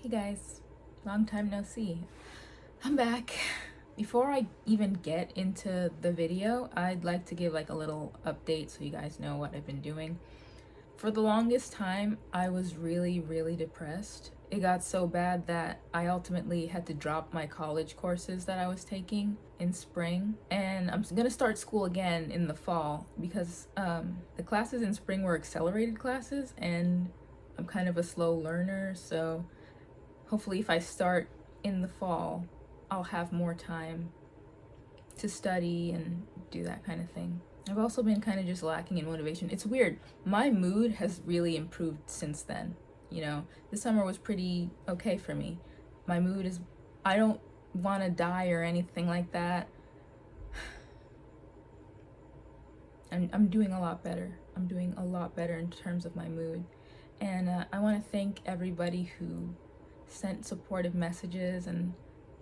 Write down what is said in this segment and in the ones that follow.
Hey guys, long time no see. I'm back. Before I even get into the video, I'd like to give like a little update so you guys know what I've been doing. For the longest time, I was really depressed. It got so bad that I ultimately had to drop my college courses that I was taking in spring. And I'm gonna start school again in the fall because the classes in spring were accelerated classes and I'm kind of a slow learner, so hopefully if I start in the fall, I'll have more time to study and do that kind of thing. I've also been kind of just lacking in motivation. It's weird. My mood has really improved since then. You know, this summer was pretty okay for me. My mood is, I don't want to die or anything like that. I'm doing a lot better. I'm doing a lot better in terms of my mood. And I want to thank everybody who sent supportive messages and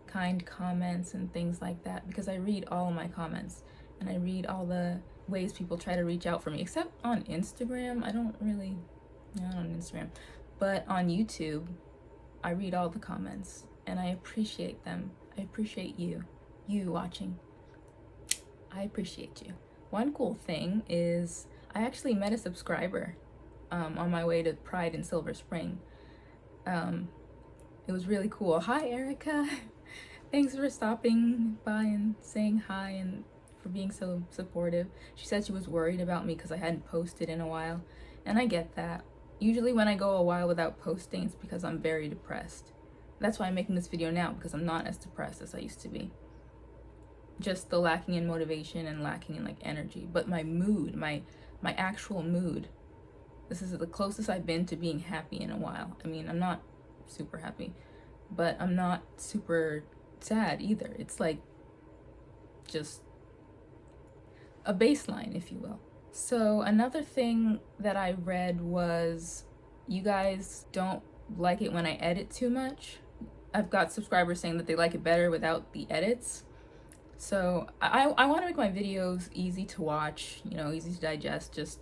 kind comments and things like that, because I read all of my comments and I read all the ways people try to reach out for me, except on Instagram. I don't really, not on Instagram, but on YouTube, I read all the comments and I appreciate them. I appreciate you watching. I appreciate you. One cool thing is I actually met a subscriber on my way to Pride in Silver Spring. It was really cool. Hi, Erica. Thanks for stopping by and saying hi and for being so supportive. She said she was worried about me because I hadn't posted in a while, and I get that. Usually when I go a while without posting, it's because I'm very depressed. That's why I'm making this video now, because I'm not as depressed as I used to be. Just the lacking in motivation and lacking in like energy. But my mood, my actual mood, this is the closest I've been to being happy in a while. I mean, I'm not super happy, but I'm not super sad either. It's like just a baseline, if you will. So another thing that I read was you guys don't like it when I edit too much. I've got subscribers saying that they like it better without the edits. So I want to make my videos easy to watch, you know, easy to digest, just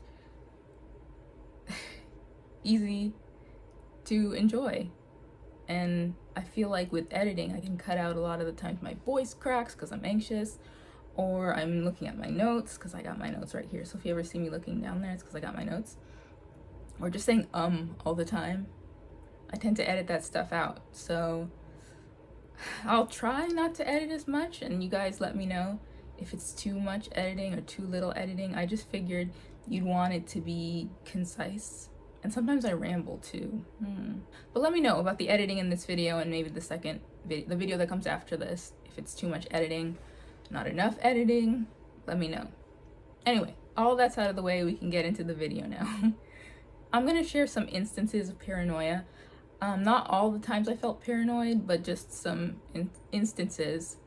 easy to enjoy. And I feel like with editing, I can cut out a lot of the times my voice cracks because I'm anxious, or I'm looking at my notes because I got my notes right here. So if you ever see me looking down there, it's because I got my notes. Or just saying all the time. I tend to edit that stuff out. So I'll try not to edit as much, and you guys let me know if it's too much editing or too little editing. I just figured you'd want it to be concise. And sometimes I ramble too. But let me know about the editing in this video and maybe the second video, the video that comes after this. If it's too much editing, not enough editing, let me know. Anyway, all that's out of the way, we can get into the video now. I'm gonna share some instances of paranoia. Not all the times I felt paranoid, but just some instances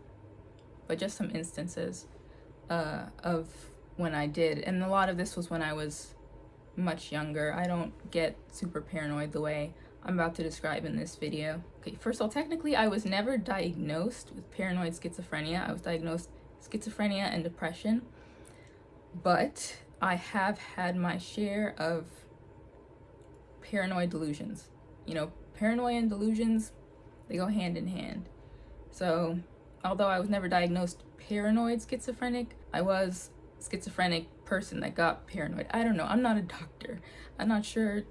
of when I did. And a lot of this was when I was much younger. I don't get super paranoid the way I'm about to describe in this video. Okay, first of all, technically I was never diagnosed with paranoid schizophrenia. I was diagnosed schizophrenia and depression, but I have had my share of paranoid delusions. You know, paranoia and delusions, they go hand in hand. So although I was never diagnosed paranoid schizophrenic, I was schizophrenic person that got paranoid. I don't know. I'm not a doctor. I'm not sure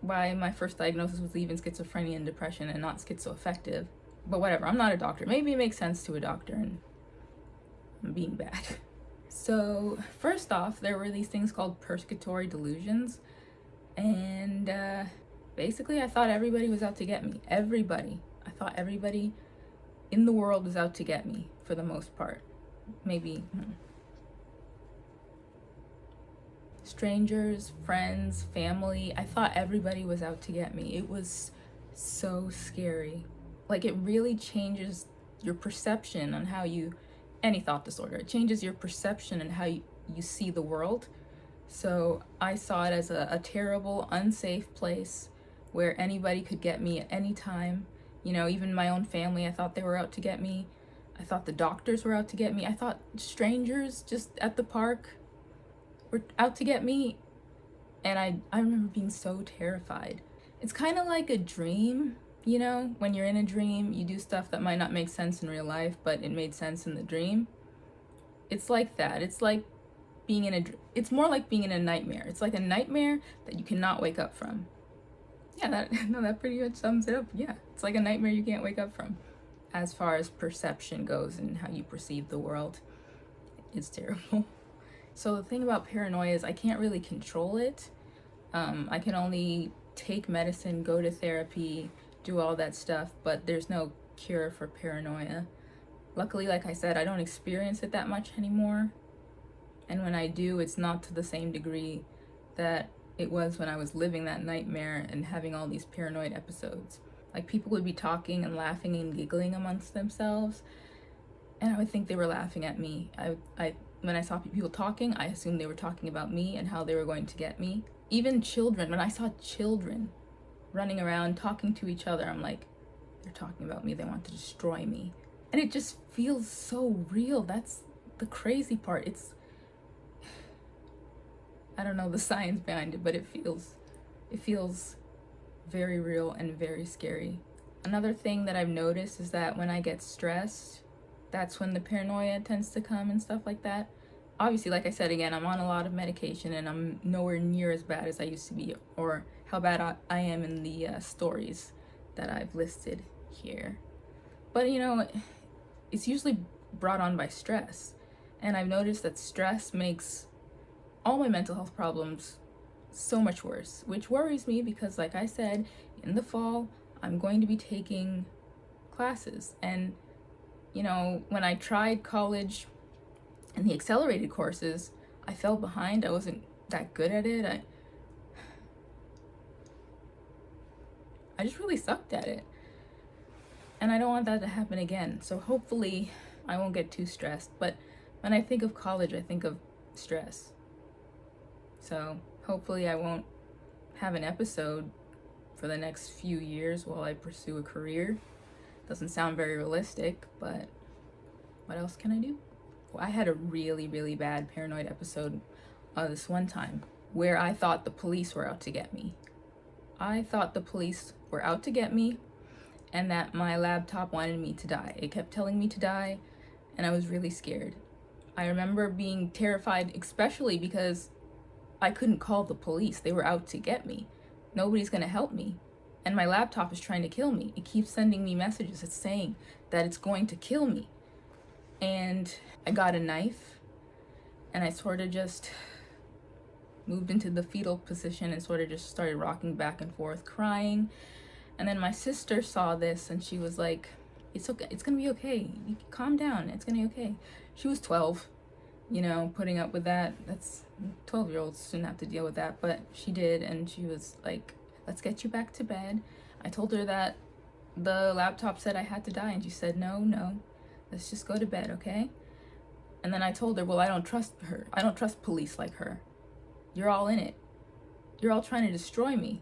why my first diagnosis was even schizophrenia and depression and not schizoaffective. But whatever. I'm not a doctor. Maybe it makes sense to a doctor and I'm being bad. So first off, there were these things called persecutory delusions. And basically I thought everybody was out to get me. Everybody. I thought everybody in the world was out to get me for the most part. Maybe strangers, friends, family. I thought everybody was out to get me. It was so scary. Like, it really changes your perception on how you, any thought disorder, it changes your perception and how you see the world. So I saw it as a terrible, unsafe place where anybody could get me at any time. You know, even my own family, I thought they were out to get me. I thought the doctors were out to get me. I thought strangers just at the park were out to get me. And I remember being so terrified. It's kind of like a dream You know, when you're in a dream, you do stuff that might not make sense in real life, but it made sense in the dream. It's like that. It's like being in a, it's more like being in a nightmare. It's like a nightmare that you cannot wake up from. Yeah, that, no, that pretty much sums it up. Yeah, it's like a nightmare you can't wake up from. As far as perception goes and how you perceive the world, it's terrible. So the thing about paranoia is I can't really control it. I can only take medicine, go to therapy, do all that stuff, but there's no cure for paranoia. Luckily, like I said, I don't experience it that much anymore. And when I do, it's not to the same degree that it was when I was living that nightmare and having all these paranoid episodes. Like, people would be talking and laughing and giggling amongst themselves, and I would think they were laughing at me. When I saw people talking, I assumed they were talking about me and how they were going to get me. Even children, when I saw children running around talking to each other, I'm like, they're talking about me, they want to destroy me. And it just feels so real. That's the crazy part. I don't know the science behind it, but it feels very real and very scary. Another thing that I've noticed is that when I get stressed, that's when the paranoia tends to come and stuff like that. Obviously, like I said again, I'm on a lot of medication and I'm nowhere near as bad as I used to be, or how bad I am in the stories that I've listed here. But you know, it's usually brought on by stress. And I've noticed that stress makes all my mental health problems so much worse, which worries me because, like I said, in the fall, I'm going to be taking classes. And, you know, when I tried college and the accelerated courses, I fell behind. I wasn't that good at it. I just really sucked at it. And I don't want that to happen again. So hopefully I won't get too stressed. But when I think of college, I think of stress. So hopefully I won't have an episode for the next few years while I pursue a career. Doesn't sound very realistic, but what else can I do? Well, I had a really, really bad paranoid episode this one time where I thought the police were out to get me. I thought the police were out to get me and that my laptop wanted me to die. It kept telling me to die, and I was really scared. I remember being terrified, especially because I couldn't call the police. They were out to get me. Nobody's gonna help me. And my laptop is trying to kill me. It keeps sending me messages. It's saying that it's going to kill me. And I got a knife and I sort of just moved into the fetal position and sort of just started rocking back and forth, crying. And then my sister saw this and she was like, it's okay, it's gonna be okay. You calm down, it's gonna be okay. She was 12, you know, putting up with that. That's 12-year-olds shouldn't have to deal with that, but she did, and she was like, let's get you back to bed. I told her that the laptop said I had to die, and she said, no, let's just go to bed, okay? And then I told her, well, I don't trust her. I don't trust police like her. You're all in it. You're all trying to destroy me.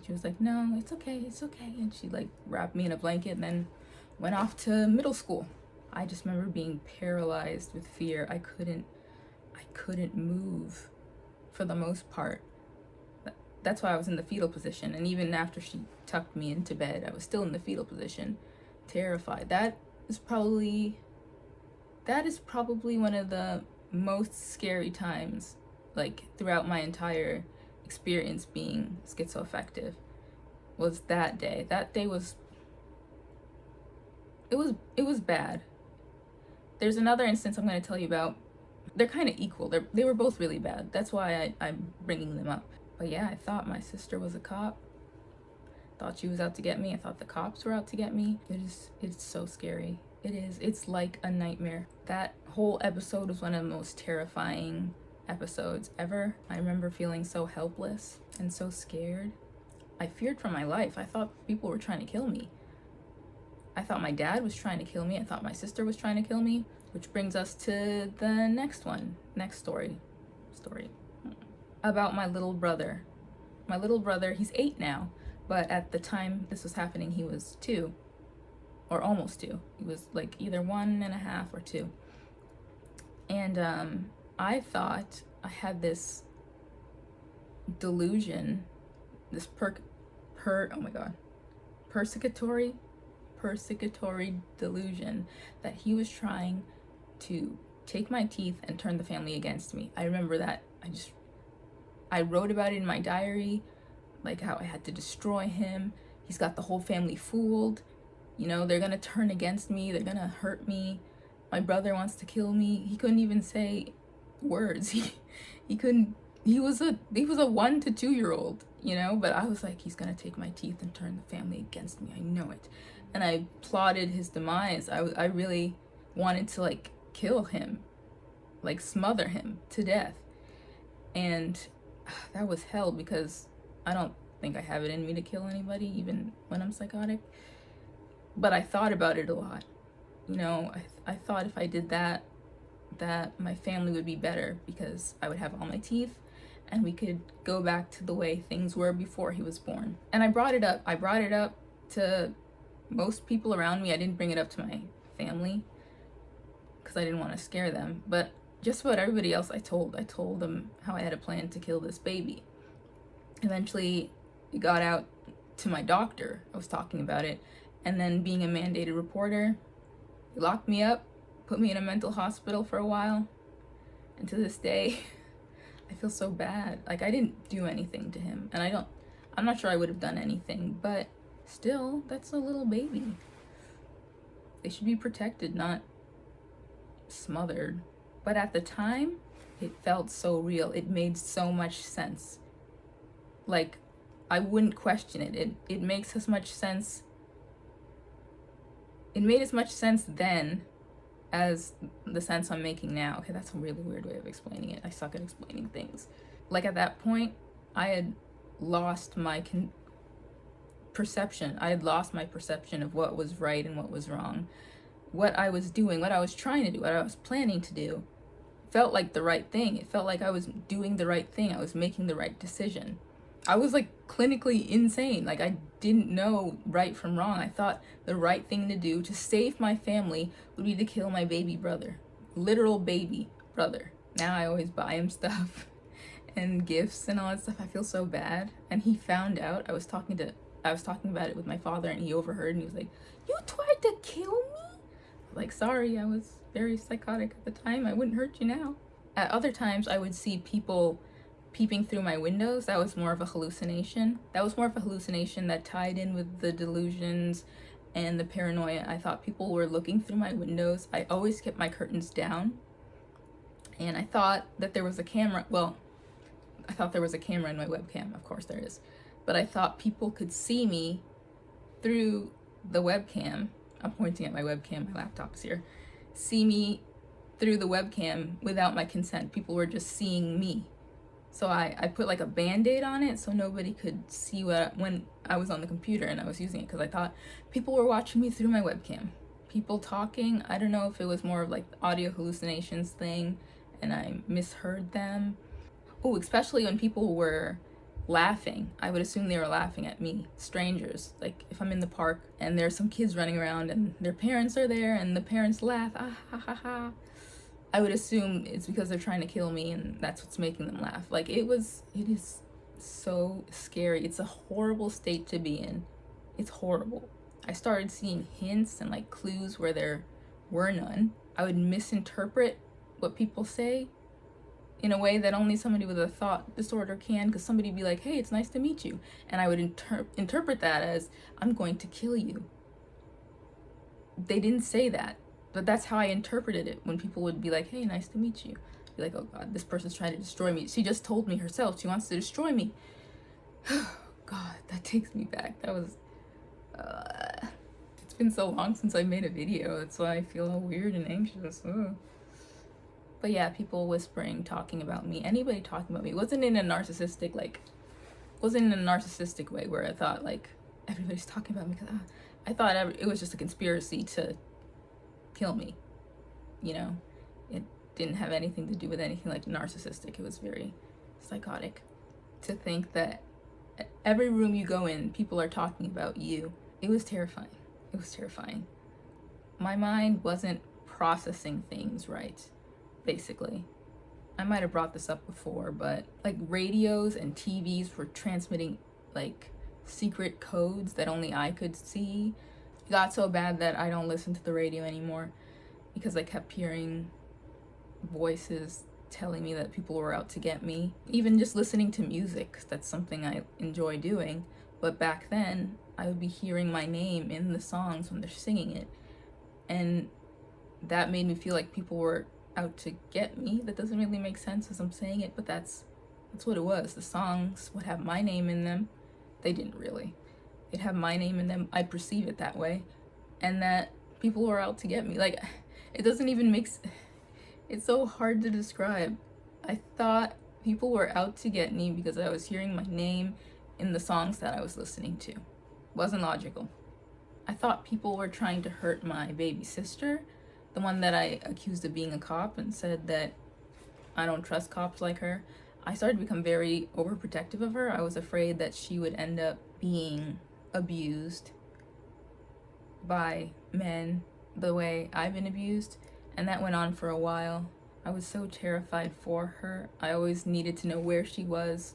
She was like, no, it's okay. And she like wrapped me in a blanket and then went off to middle school. I just remember being paralyzed with fear. I couldn't move for the most part. That's why I was in the fetal position. And even after she tucked me into bed, I was still in the fetal position, terrified. That is probably one of the most scary times, like throughout my entire experience being schizoaffective, was that day. That day was, it was bad. There's another instance I'm going to tell you about. They're kind of equal. They were both really bad. That's why I'm bringing them up. But yeah, I thought my sister was a cop. Thought she was out to get me. I thought the cops were out to get me. It's so scary. It is. It's like a nightmare. That whole episode was one of the most terrifying episodes ever. I remember feeling so helpless and so scared. I feared for my life. I thought people were trying to kill me. I thought my dad was trying to kill me. I thought my sister was trying to kill me. Which brings us to the next story about my little brother. My little brother, he's 8 now, but at the time this was happening, he was 2, or almost 2. He was like either 1.5 or 2. And I thought I had this delusion, this oh my God, persecutory delusion that he was trying to take my teeth and turn the family against me. I remember that. I wrote about it in my diary, like how I had to destroy him. He's got the whole family fooled. You know, they're gonna turn against me. They're gonna hurt me. My brother wants to kill me. He couldn't even say words. He couldn't. He was a 1 to 2 year old, you know. But I was like, he's gonna take my teeth and turn the family against me. I know it. And I plotted his demise. I really wanted to like kill him, like smother him to death. And that was hell, because I don't think I have it in me to kill anybody, even when I'm psychotic. But I thought about it a lot. You know, I thought if I did that my family would be better, because I would have all my teeth and we could go back to the way things were before he was born. And I brought it up. I brought it up to most people around me. I didn't bring it up to my family because I didn't want to scare them. But just about everybody else I told them how I had a plan to kill this baby. Eventually, it got out to my doctor. I was talking about it. And then, being a mandated reporter, he locked me up, put me in a mental hospital for a while. And to this day, I feel so bad. Like, I didn't do anything to him. And I'm not sure I would have done anything. But still, that's a little baby. They should be protected, not smothered. But at the time, it felt so real. It made so much sense. Like, I wouldn't question it. It makes as much sense. It made as much sense then as the sense I'm making now. Okay, that's a really weird way of explaining it. I suck at explaining things. Like, at that point, I had lost my perception. I had lost my perception of what was right and what was wrong. What I was doing, what I was trying to do, what I was planning to do felt like the right thing. It felt like I was doing the right thing. I was making the right decision. I was like clinically insane. Like, I didn't know right from wrong. I thought the right thing to do to save my family would be to kill my baby brother. Literal baby brother. Now I always buy him stuff and gifts and all that stuff. I feel so bad. And he found out. I was talking about it with my father, and he overheard, and he was like, "You tried to kill me?" Like, sorry, I was very psychotic at the time. I wouldn't hurt you now. At other times, I would see people peeping through my windows. That was more of a hallucination. That tied in with the delusions and the paranoia. I thought people were looking through my windows. I always kept my curtains down. And I thought that there was a camera. Well, I thought there was a camera in my webcam. Of course there is. But I thought people could see me through the webcam. I'm pointing at my webcam. My laptop's here. See me through the webcam without my consent. People were just seeing me. So I put like a Band-Aid on it so nobody could see when I was on the computer and I was using it, because I thought people were watching me through my webcam. People talking. I don't know if it was more of like the audio hallucinations thing and I misheard them. Oh, especially when people were laughing. I would assume they were laughing at me. Strangers. Like, if I'm in the park and there's some kids running around and their parents are there and the parents laugh, ah ha ha ha, I would assume it's because they're trying to kill me and that's what's making them laugh. Like, it is so scary. It's a horrible state to be in. It's horrible. I started seeing hints and like clues where there were none. I would misinterpret what people say in a way that only somebody with a thought disorder can, because somebody would be like, "Hey, it's nice to meet you," and I would interpret that as, "I'm going to kill you." They didn't say that, but that's how I interpreted it when people would be like, "Hey, nice to meet you." I'd be like, "Oh God, this person's trying to destroy me. She just told me herself she wants to destroy me." God, that takes me back. That was it's been so long since I made a video. That's why I feel all weird and anxious. Ugh. But yeah, people whispering, talking about me. Anybody talking about me. It wasn't in a narcissistic way where I thought like everybody's talking about me, because I thought it was just a conspiracy to kill me. You know, it didn't have anything to do with anything like narcissistic. It was very psychotic to think that every room you go in, people are talking about you. It was terrifying. It was terrifying. My mind wasn't processing things right. Basically, I might have brought this up before, but like radios and TVs were transmitting like secret codes that only I could see. It got so bad that I don't listen to the radio anymore because I kept hearing voices telling me that people were out to get me. Even just listening to music, that's something I enjoy doing. But back then, I would be hearing my name in the songs when they're singing it. And that made me feel like people were out to get me. That doesn't really make sense as I'm saying it, but that's what it was. The songs would have my name in them. They didn't really. They'd have my name in them. I perceive it that way. And that people were out to get me. Like, it doesn't even make sense. It's so hard to describe. I thought people were out to get me because I was hearing my name in the songs that I was listening to. Wasn't logical. I thought people were trying to hurt my baby sister, the one that I accused of being a cop and said that I don't trust cops like her. I started to become very overprotective of her. I was afraid that she would end up being abused by men the way I've been abused, and that went on for a while. I was so terrified for her. I always needed to know where she was,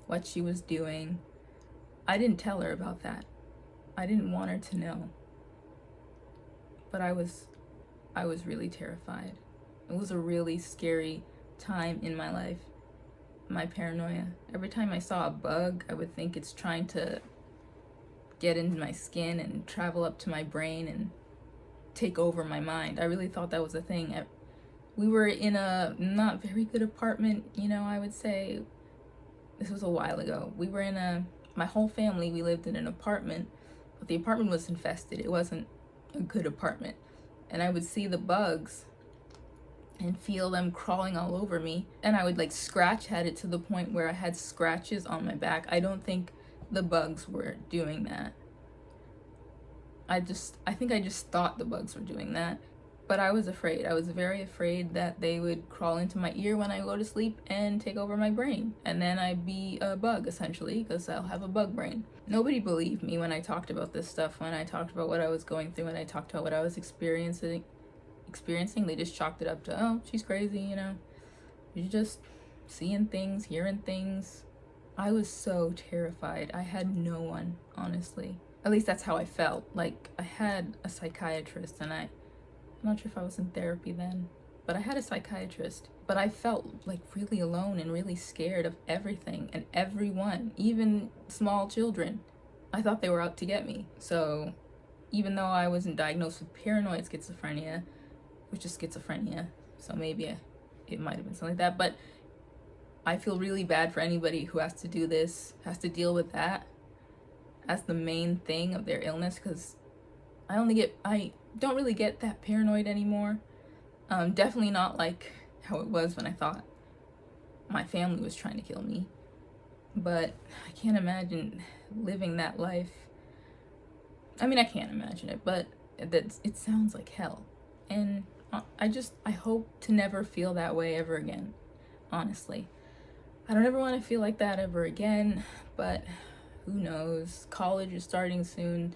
what she was doing. I didn't tell her about that. I didn't want her to know. But I was really terrified. It was a really scary time in my life. My paranoia. Every time I saw a bug, I would think it's trying to get into my skin and travel up to my brain and take over my mind. I really thought that was a thing. We were in a not very good apartment, I would say. This was a while ago. We were my whole family, we lived in an apartment, but the apartment was infested. It wasn't a good apartment. And I would see the bugs and feel them crawling all over me. And I would like scratch at it to the point where I had scratches on my back. I don't think the bugs were doing that. I think I just thought the bugs were doing that. But I was afraid. I was very afraid that they would crawl into my ear when I go to sleep and take over my brain. And then I'd be a bug, essentially, because I'll have a bug brain. Nobody believed me when I talked about this stuff, when I talked about what I was going through, when I talked about what I was experiencing. They just chalked it up to, oh, she's crazy, You're just seeing things, hearing things. I was so terrified. I had no one, honestly. At least that's how I felt. Like, I had a psychiatrist, and I'm not sure if I was in therapy then, but I had a psychiatrist. But I felt like really alone and really scared of everything and everyone, even small children. I thought they were out to get me. So even though I wasn't diagnosed with paranoid schizophrenia, which is schizophrenia, so maybe it might have been something like that, but I feel really bad for anybody who has to do this, has to deal with that as the main thing of their illness, because I don't really get that paranoid anymore. Definitely not like how it was when I thought my family was trying to kill me. But I can't imagine living that life. I mean, I can't imagine it, but it sounds like hell. And I hope to never feel that way ever again, honestly. I don't ever want to feel like that ever again, but who knows? College is starting soon.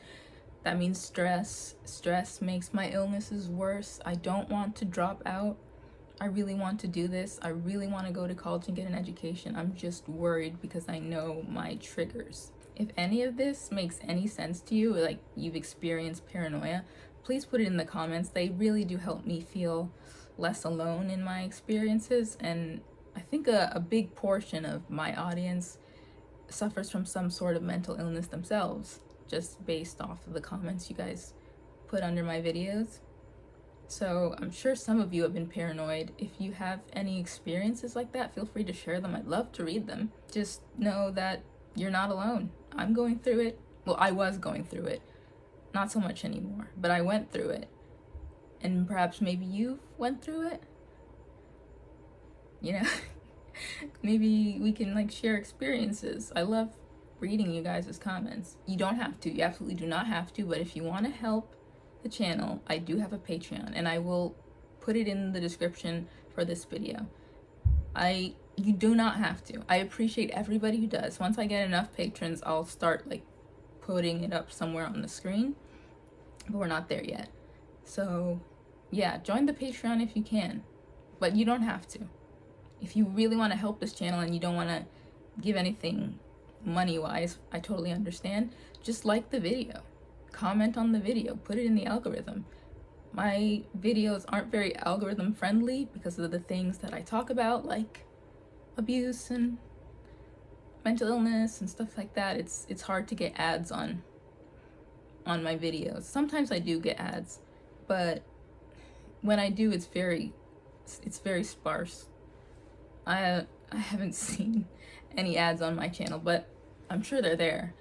That means stress. Stress makes my illnesses worse. I don't want to drop out. I really want to do this. I really want to go to college and get an education. I'm just worried because I know my triggers. If any of this makes any sense to you, like you've experienced paranoia, please put it in the comments. They really do help me feel less alone in my experiences. And I think a big portion of my audience suffers from some sort of mental illness themselves, just based off of the comments you guys put under my videos. So I'm sure some of you have been paranoid. If you have any experiences like that, feel free to share them. I'd love to read them. Just know that you're not alone. I'm going through it. Well, I was going through it. Not so much anymore, but I went through it. And perhaps maybe you went through it. Maybe we can share experiences. I love reading you guys' comments. You don't have to. You absolutely do not have to, but if you want to help the channel, I do have a Patreon, and I will put it in the description for this video. You do not have to. I appreciate everybody who does. Once I get enough patrons, I'll start putting it up somewhere on the screen, but we're not there yet. So yeah, join the Patreon if you can, but you don't have to. If you really want to help this channel and you don't want to give anything money-wise, I totally understand. Just like the video, comment on the video, put it in the algorithm. My videos aren't very algorithm friendly because of the things that I talk about, like abuse and mental illness and stuff like that. It's hard to get ads on my videos. Sometimes I do get ads, but when I do, it's very sparse. I haven't seen any ads on my channel, but I'm sure they're there.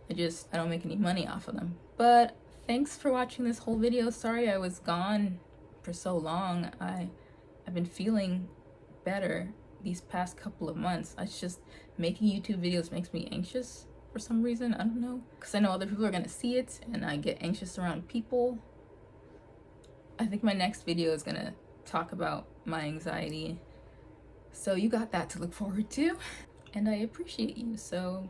I don't make any money off of them. But thanks for watching this whole video. Sorry I was gone for so long. I've been feeling better these past couple of months. It's just making YouTube videos makes me anxious for some reason. I don't know, because I know other people are gonna see it and I get anxious around people. I think my next video is gonna talk about my anxiety. So you got that to look forward to. And I appreciate you. So